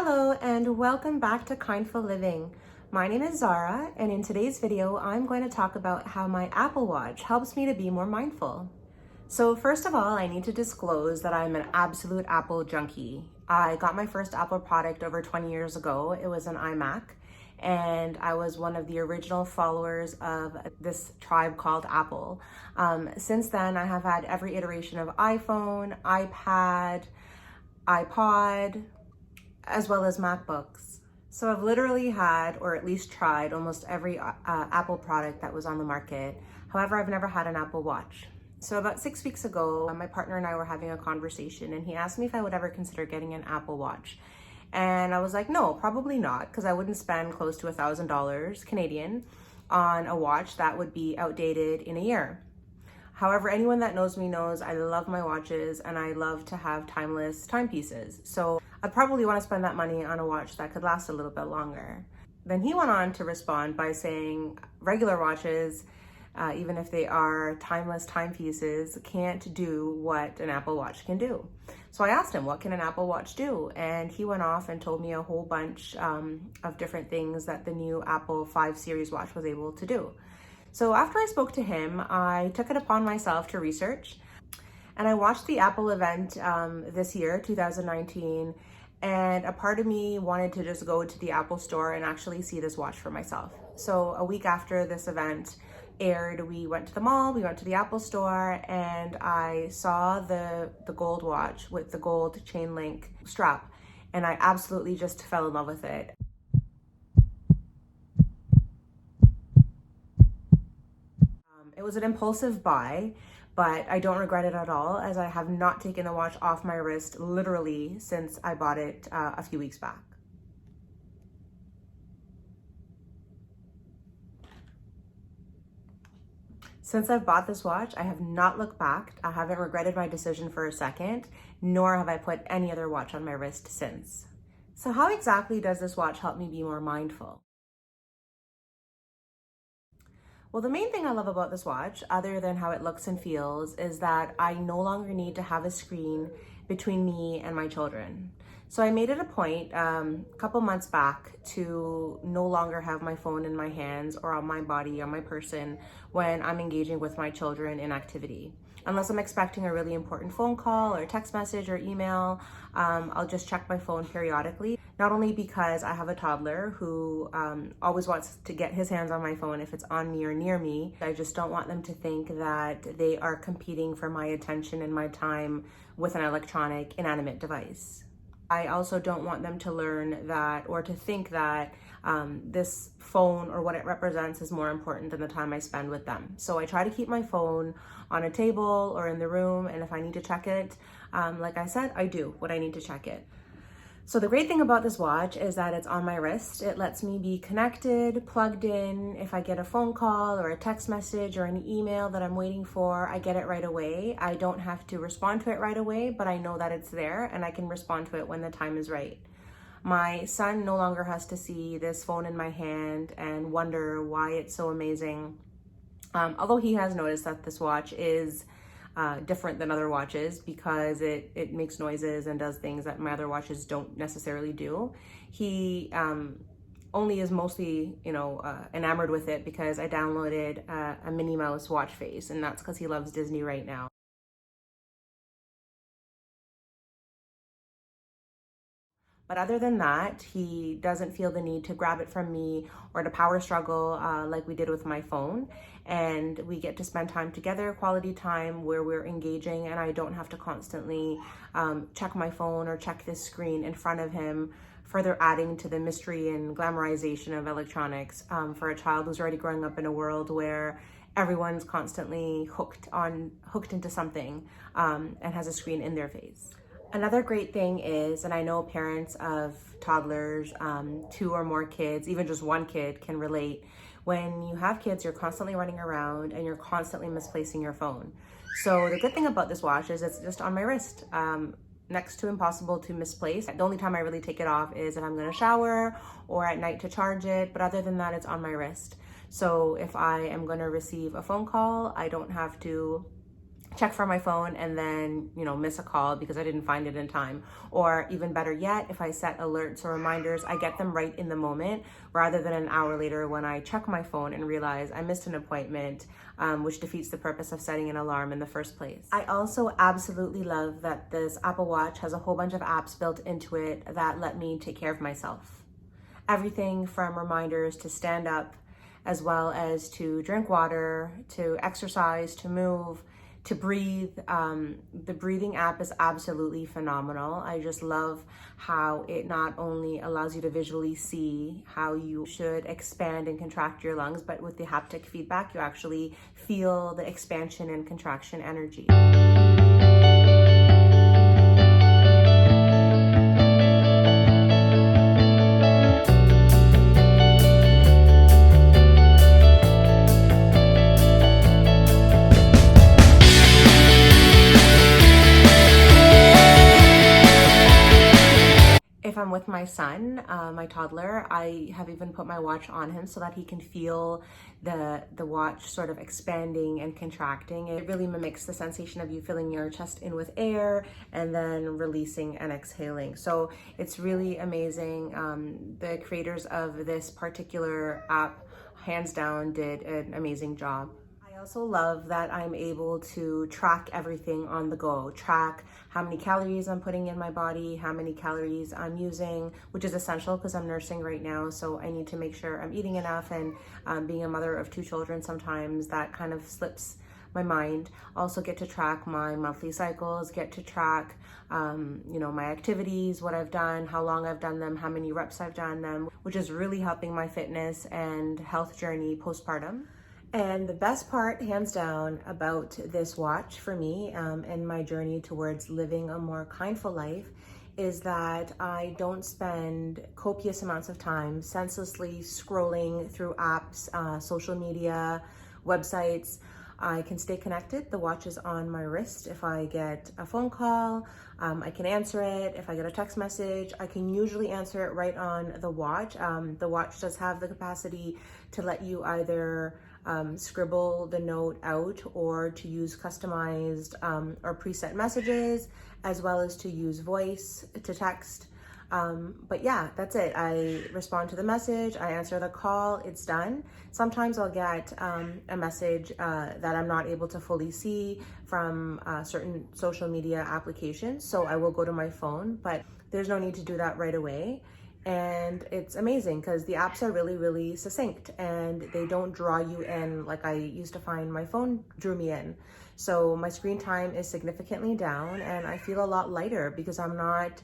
Hello and welcome back to Kindful Living. My name is Zara, and in today's video, I'm going to talk about how my Apple Watch helps me to be more mindful. So first of all, I need to disclose that I'm an absolute Apple junkie. I got my first Apple product over 20 years ago. It was an iMac, and I was one of the original followers of this tribe called Apple. Since then, I have had every iteration of iPhone, iPad, iPod, as well as MacBooks. So I've literally had, or at least tried, almost every Apple product that was on the market. However, I've never had an Apple Watch. So about 6 weeks ago, my partner and I were having a conversation, and he asked me if I would ever consider getting an Apple Watch. And I was like, no, probably not, because I wouldn't spend close to $1,000 Canadian on a watch that would be outdated in a year. However, anyone that knows me knows I love my watches and I love to have timeless timepieces. So I'd probably want to spend that money on a watch that could last a little bit longer. Then he went on to respond by saying regular watches, even if they are timeless timepieces, can't do what an Apple Watch can do. So I asked him, what can an Apple Watch do? And he went off and told me a whole bunch of different things that the new Apple 5 Series watch was able to do. So after I spoke to him, I took it upon myself to research, and I watched the Apple event this year, 2019, and a part of me wanted to just go to the Apple store and actually see this watch for myself. So a week after this event aired, we went to the mall, we went to the Apple store, and I saw the gold watch with the gold chain link strap, and I absolutely just fell in love with it. It was an impulsive buy, but I don't regret it at all, as I have not taken the watch off my wrist literally since I bought it a few weeks back. Since I've bought this watch, I have not looked back. I haven't regretted my decision for a second, nor have I put any other watch on my wrist since. So how exactly does this watch help me be more mindful? Well, the main thing I love about this watch, other than how it looks and feels, is that I no longer need to have a screen between me and my children. So I made it a point a couple months back to no longer have my phone in my hands or on my body or my person when I'm engaging with my children in activity. Unless I'm expecting a really important phone call or text message or email, I'll just check my phone periodically. Not only because I have a toddler who always wants to get his hands on my phone if it's on me or near me. I just don't want them to think that they are competing for my attention and my time with an electronic, inanimate device. I also don't want them to learn that or to think that this phone or what it represents is more important than the time I spend with them. So I try to keep my phone on a table or in the room, and if I need to check it, like I said, I do what I need to check it. So the great thing about this watch is that it's on my wrist. It lets me be connected, plugged in. If I get a phone call or a text message or an email that I'm waiting for, I get it right away. I don't have to respond to it right away, but I know that it's there and I can respond to it when the time is right. My son no longer has to see this phone in my hand and wonder why it's so amazing. Although he has noticed that this watch is different than other watches because it makes noises and does things that my other watches don't necessarily do. He only is mostly, enamored with it because I downloaded a Minnie Mouse watch face, and that's because he loves Disney right now. But other than that, he doesn't feel the need to grab it from me or to power struggle like we did with my phone. And we get to spend time together, quality time where we're engaging, and I don't have to constantly check my phone or check this screen in front of him, further adding to the mystery and glamorization of electronics for a child who's already growing up in a world where everyone's constantly hooked into something and has a screen in their face. Another great thing is, and I know parents of toddlers, 2 or more kids, even just 1 kid can relate, when you have kids, you're constantly running around and you're constantly misplacing your phone. So the good thing about this watch is it's just on my wrist, next to impossible to misplace. The only time I really take it off is if I'm gonna shower or at night to charge it, but other than that, it's on my wrist. So if I am gonna receive a phone call, I don't have to check for my phone and then, miss a call because I didn't find it in time. Or even better yet, if I set alerts or reminders, I get them right in the moment rather than an hour later when I check my phone and realize I missed an appointment, which defeats the purpose of setting an alarm in the first place. I also absolutely love that this Apple Watch has a whole bunch of apps built into it that let me take care of myself. Everything from reminders to stand up, as well as to drink water, to exercise, to move, to breathe. The breathing app is absolutely phenomenal. I just love how it not only allows you to visually see how you should expand and contract your lungs, but with the haptic feedback, you actually feel the expansion and contraction energy. If I'm with my son, my toddler, I have even put my watch on him so that he can feel the watch sort of expanding and contracting. It really mimics the sensation of you filling your chest in with air and then releasing and exhaling. So it's really amazing. The creators of this particular app, hands down, did an amazing job. I also love that I'm able to track everything on the go, track how many calories I'm putting in my body, how many calories I'm using, which is essential because I'm nursing right now. So I need to make sure I'm eating enough, and being a mother of 2 children, sometimes that kind of slips my mind. Also get to track my monthly cycles, get to track, my activities, what I've done, how long I've done them, how many reps I've done them, which is really helping my fitness and health journey postpartum. And the best part, hands down, about this watch for me and my journey towards living a more kindful life is that I don't spend copious amounts of time senselessly scrolling through apps, social media, websites. I can stay connected. The watch is on my wrist. If I get a phone call, I can answer it. If I get a text message, I can usually answer it right on the watch. The watch does have the capacity to let you either scribble the note out or to use customized or preset messages, as well as to use voice to text. But yeah, that's it. I respond to the message, I answer the call, it's done. Sometimes I'll get a message that I'm not able to fully see from certain social media applications, so I will go to my phone, but there's no need to do that right away. And it's amazing because the apps are really, really succinct and they don't draw you in like I used to find my phone drew me in. So my screen time is significantly down and I feel a lot lighter because I'm not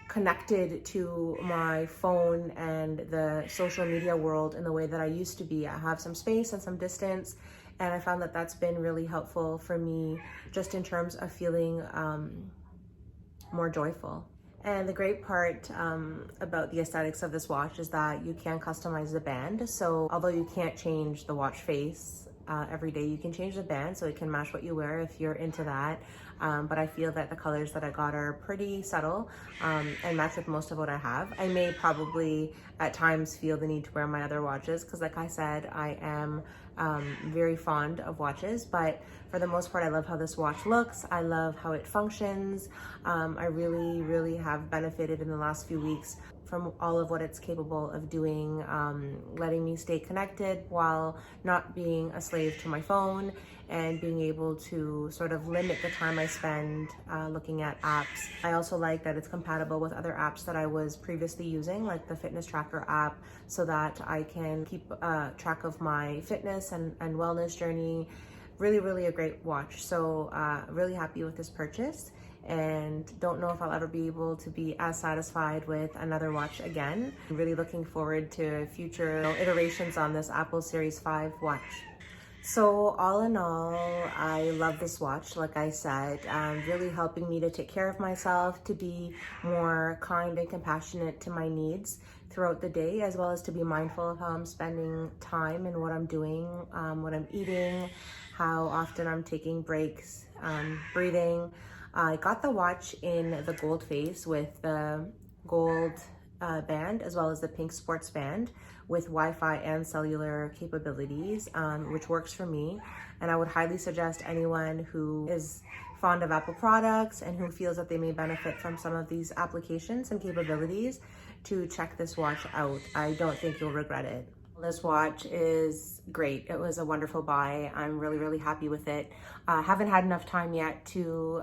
connected to my phone and the social media world in the way that I used to be. I have some space and some distance, and I found that that's been really helpful for me just in terms of feeling more joyful. And the great part about the aesthetics of this watch is that you can customize the band. So although you can't change the watch face every day, you can change the band so it can match what you wear if you're into that. But I feel that the colors that I got are pretty subtle and match with most of what I have. I may probably at times feel the need to wear my other watches because, like I said, I am very fond of watches, but for the most part, I love how this watch looks. I love how it functions. I really, really have benefited in the last few weeks from all of what it's capable of doing, letting me stay connected while not being a slave to my phone and being able to sort of limit the time I spend looking at apps. I also like that it's compatible with other apps that I was previously using, like the fitness tracker app, so that I can keep track of my fitness and wellness journey. Really, really a great watch. So really happy with this purchase, and don't know if I'll ever be able to be as satisfied with another watch again. I'm really looking forward to future iterations on this Apple Series 5 watch. So all in all, I love this watch, like I said, really helping me to take care of myself, to be more kind and compassionate to my needs throughout the day, as well as to be mindful of how I'm spending time and what I'm doing, what I'm eating, how often I'm taking breaks, breathing. I got the watch in the gold face with the gold band, as well as the pink sports band with Wi-Fi and cellular capabilities, which works for me. And I would highly suggest anyone who is fond of Apple products and who feels that they may benefit from some of these applications and capabilities to check this watch out. I don't think you'll regret it. This watch is great. It was a wonderful buy. I'm really happy with it. Haven't had enough time yet to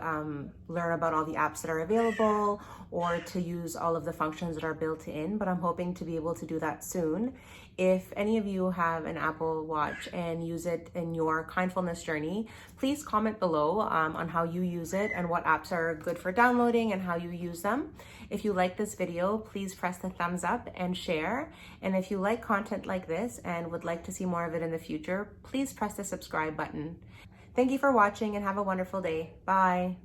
learn about all the apps that are available or to use all of the functions that are built in, but I'm hoping to be able to do that soon. If any of you have an Apple Watch and use it in your kindfulness journey, please comment below on how you use it and what apps are good for downloading and how you use them. If you like this video, please press the thumbs up and share. And if you like content like this and would like to see more of it in the future, please press the subscribe button. Thank you for watching and have a wonderful day. Bye.